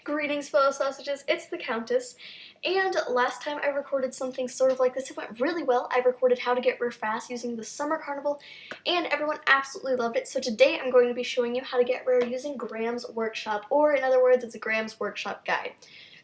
Greetings, fellow sausages, it's the Countess, and last time I recorded something sort of like this. It went really well. I recorded how to get rare fast using the Summer Carnival, and everyone absolutely loved it. So today I'm going to be showing you how to get rare using Graham's Workshop, or in other words, it's a Graham's Workshop guide.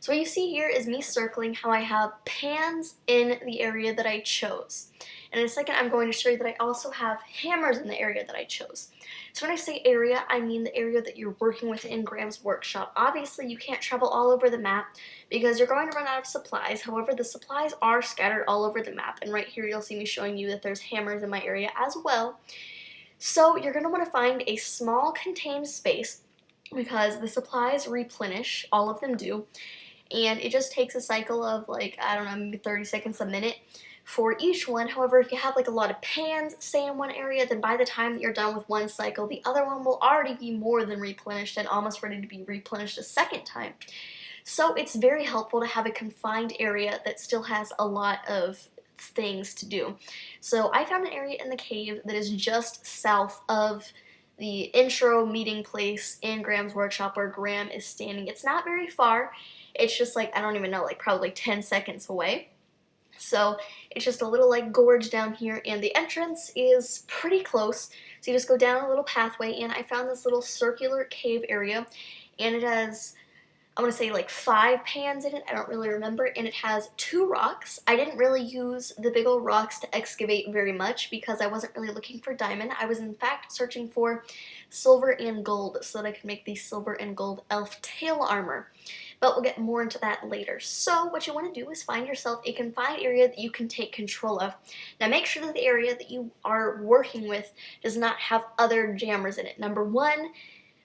So what you see here is me circling how I have pans in the area that I chose. And in a second, I'm going to show you that I also have hammers in the area that I chose. So when I say area, I mean the area that you're working with in Graham's Workshop. Obviously, you can't travel all over the map because you're going to run out of supplies. However, the supplies are scattered all over the map. And right here, you'll see me showing you that there's hammers in my area as well. So you're going to want to find a small contained space because the supplies replenish, all of them do. And it just takes a cycle of like, I don't know, maybe 30 seconds a minute for each one. However, if you have like a lot of pans, say in one area, then by the time that you're done with one cycle, the other one will already be more than replenished and almost ready to be replenished a second time. So it's very helpful to have a confined area that still has a lot of things to do. So I found an area in the cave that is just south of the intro meeting place in Graham's Workshop where Graham is standing. It's not very far. It's just like, I don't even know, like probably 10 seconds away. So it's just a little like gorge down here, and the entrance is pretty close. So you just go down a little pathway, and I found this little circular cave area, and it has, I want to say like 5 pans in it, I don't really remember, and it has 2 rocks. I didn't really use the big old rocks to excavate very much because I wasn't really looking for diamond. I was in fact searching for silver and gold so that I could make the silver and gold elf tail armor. But we'll get more into that later. So what you want to do is find yourself a confined area that you can take control of. Now make sure that the area that you are working with does not have other jammers in it. Number 1,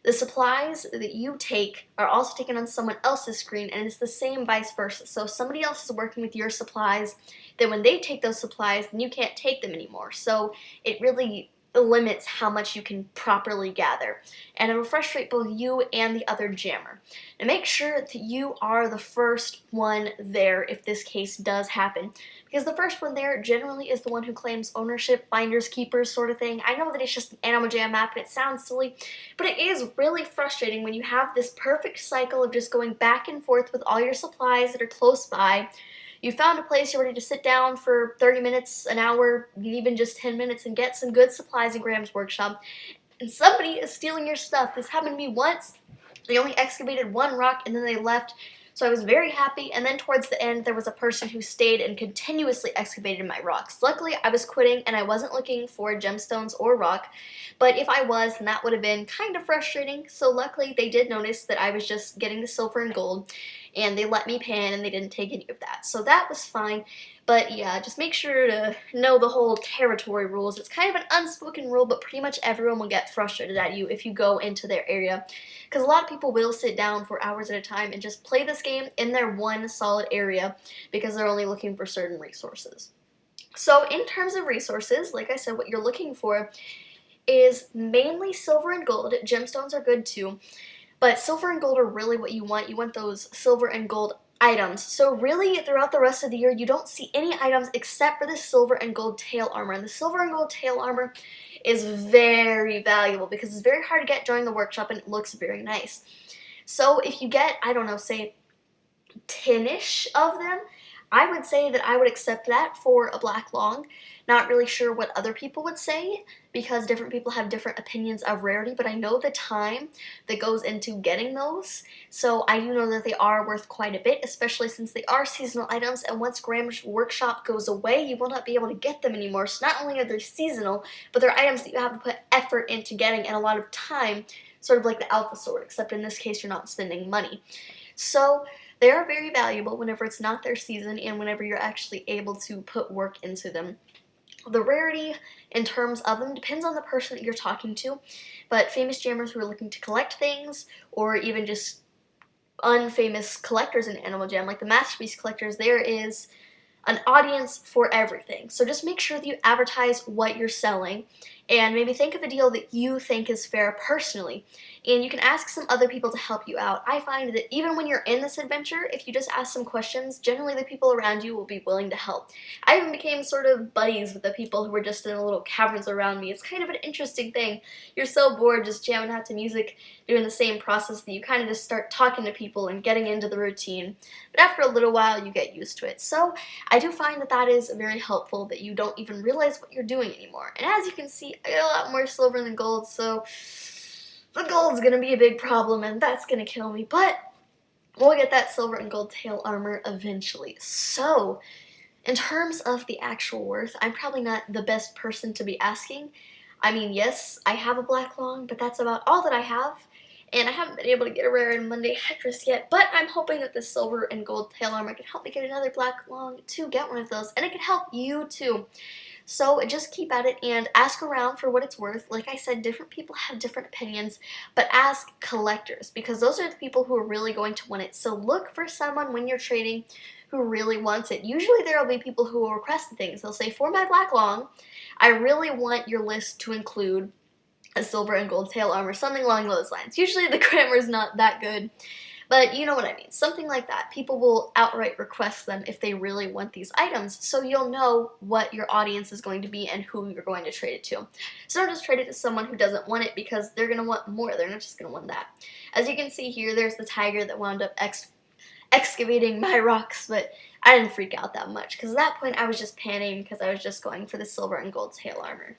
the supplies that you take are also taken on someone else's screen, and it's the same vice versa. So if somebody else is working with your supplies, then when they take those supplies, then you can't take them anymore. So it really limits how much you can properly gather, and it will frustrate both you and the other jammer. Now make sure that you are the first one there if this case does happen, because the first one there generally is the one who claims ownership, finders keepers sort of thing. I know that it's just an Animal Jam map and it sounds silly, but it is really frustrating when you have this perfect cycle of just going back and forth with all your supplies that are close by. You found a place you're ready to sit down for 30 minutes, an hour, even just 10 minutes and get some good supplies in Graham's Workshop, and somebody is stealing your stuff. This happened to me once. They only excavated 1 rock and then they left. So I was very happy, and then towards the end there was a person who stayed and continuously excavated my rocks. Luckily I was quitting and I wasn't looking for gemstones or rock, but if I was, then that would have been kind of frustrating. So luckily they did notice that I was just getting the silver and gold, and they let me pan and they didn't take any of that. So that was fine. But yeah, just make sure to know the whole territory rules. It's kind of an unspoken rule, but pretty much everyone will get frustrated at you if you go into their area. Because a lot of people will sit down for hours at a time and just play this game in their one solid area because they're only looking for certain resources. So in terms of resources, like I said, what you're looking for is mainly silver and gold. Gemstones are good too, but silver and gold are really what you want. You want those silver and gold items. So really throughout the rest of the year you don't see any items except for the silver and gold tail armor. And the silver and gold tail armor is very valuable because it's very hard to get during the workshop and it looks very nice. So if you get, I don't know, say 10-ish of them, I would say that I would accept that for a black long. Not really sure what other people would say because different people have different opinions of rarity, but I know the time that goes into getting those, so I do know that they are worth quite a bit, especially since they are seasonal items, and once Graham's Workshop goes away, you will not be able to get them anymore. So not only are they seasonal, but they're items that you have to put effort into getting and a lot of time, sort of like the Alpha Sword, except in this case you're not spending money. So they are very valuable whenever it's not their season and whenever you're actually able to put work into them. The rarity in terms of them depends on the person that you're talking to, but famous jammers who are looking to collect things, or even just unfamous collectors in Animal Jam, like the Masterpiece collectors, there is an audience for everything. So just make sure that you advertise what you're selling and maybe think of a deal that you think is fair personally. And you can ask some other people to help you out. I find that even when you're in this adventure, if you just ask some questions, generally the people around you will be willing to help. I even became sort of buddies with the people who were just in the little caverns around me. It's kind of an interesting thing. You're so bored just jamming out to music, doing the same process, that you kind of just start talking to people and getting into the routine. But after a little while, you get used to it. So I do find that that is very helpful, that you don't even realize what you're doing anymore. And as you can see, I got a lot more silver than gold, so the gold's gonna be a big problem, and that's gonna kill me, but we'll get that silver and gold tail armor eventually. So, in terms of the actual worth, I'm probably not the best person to be asking. I mean, yes, I have a black long, but that's about all that I have, and I haven't been able to get a rare in Monday Headdress yet, but I'm hoping that this silver and gold tail armor can help me get another black long to get one of those, and it can help you too. So just keep at it and ask around for what it's worth. Like I said, different people have different opinions, but ask collectors, because those are the people who are really going to want it. So look for someone when you're trading who really wants it. Usually there will be people who will request the things. They'll say, for my black long, I really want your list to include a silver and gold tail armor, something along those lines. Usually the grammar is not that good, but you know what I mean. Something like that. People will outright request them if they really want these items, so you'll know what your audience is going to be and who you're going to trade it to. So don't just trade it to someone who doesn't want it, because they're going to want more. They're not just going to want that. As you can see here, there's the tiger that wound up excavating my rocks, but I didn't freak out that much, because at that point I was just panicking because I was just going for the silver and gold tail armor.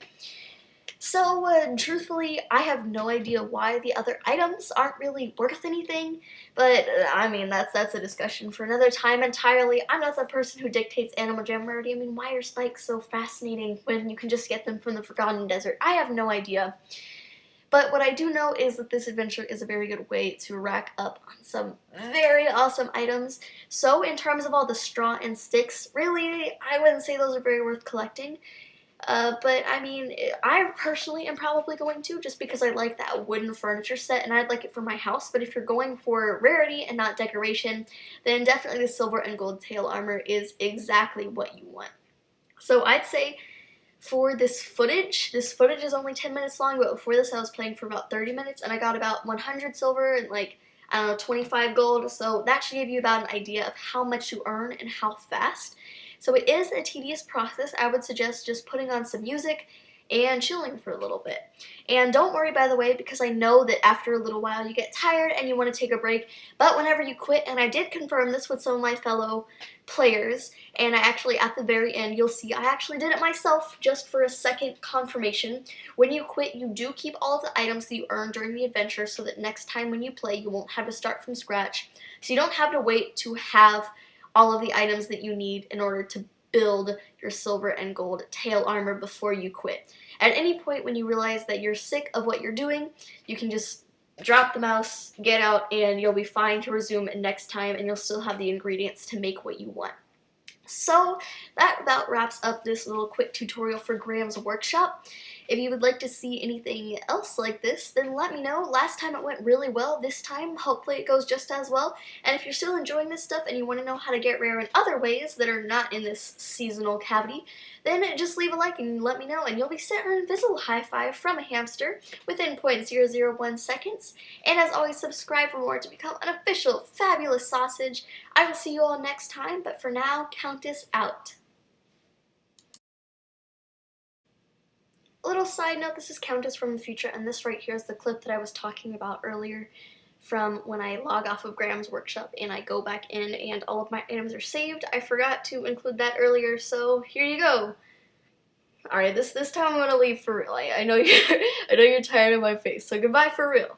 So, truthfully, I have no idea why the other items aren't really worth anything, but, I mean, that's a discussion for another time entirely. I'm not the person who dictates animal gem rarity. I mean, why are spikes so fascinating when you can just get them from the Forgotten Desert? I have no idea. But what I do know is that this adventure is a very good way to rack up on some very awesome items. So, in terms of all the straw and sticks, really, I wouldn't say those are very worth collecting. But I mean, I personally am probably going to, just because I like that wooden furniture set and I'd like it for my house. But if you're going for rarity and not decoration, then definitely the silver and gold tail armor is exactly what you want. So I'd say for this footage is only 10 minutes long, but before this I was playing for about 30 minutes and I got about 100 silver and like, I don't know, 25 gold. So that should give you about an idea of how much you earn and how fast. So it is a tedious process. I would suggest just putting on some music and chilling for a little bit. And don't worry, by the way, because I know that after a little while you get tired and you want to take a break, but whenever you quit, and I did confirm this with some of my fellow players, and I actually, at the very end, you'll see I actually did it myself just for a second confirmation. When you quit, you do keep all of the items that you earned during the adventure, so that next time when you play, you won't have to start from scratch. So you don't have to wait to have all of the items that you need in order to build your silver and gold tail armor before you quit. At any point when you realize that you're sick of what you're doing, you can just drop the mouse, get out, and you'll be fine to resume next time, and you'll still have the ingredients to make what you want. So that about wraps up this little quick tutorial for Graham's workshop. If you would like to see anything else like this, then let me know. Last time it went really well. This time, hopefully it goes just as well. And if you're still enjoying this stuff and you want to know how to get rare in other ways that are not in this seasonal cavity, then just leave a like and let me know, and you'll be sent an invisible high five from a hamster within 0.001 seconds. And as always, subscribe for more to become an official fabulous sausage. I will see you all next time, but for now, Countess out. A little side note, this is Countess from the future, and this right here is the clip that I was talking about earlier from when I log off of Graham's workshop and I go back in and all of my items are saved. I forgot to include that earlier, so here you go. Alright, this time I'm gonna leave for real. I know you're tired of my face, so goodbye for real.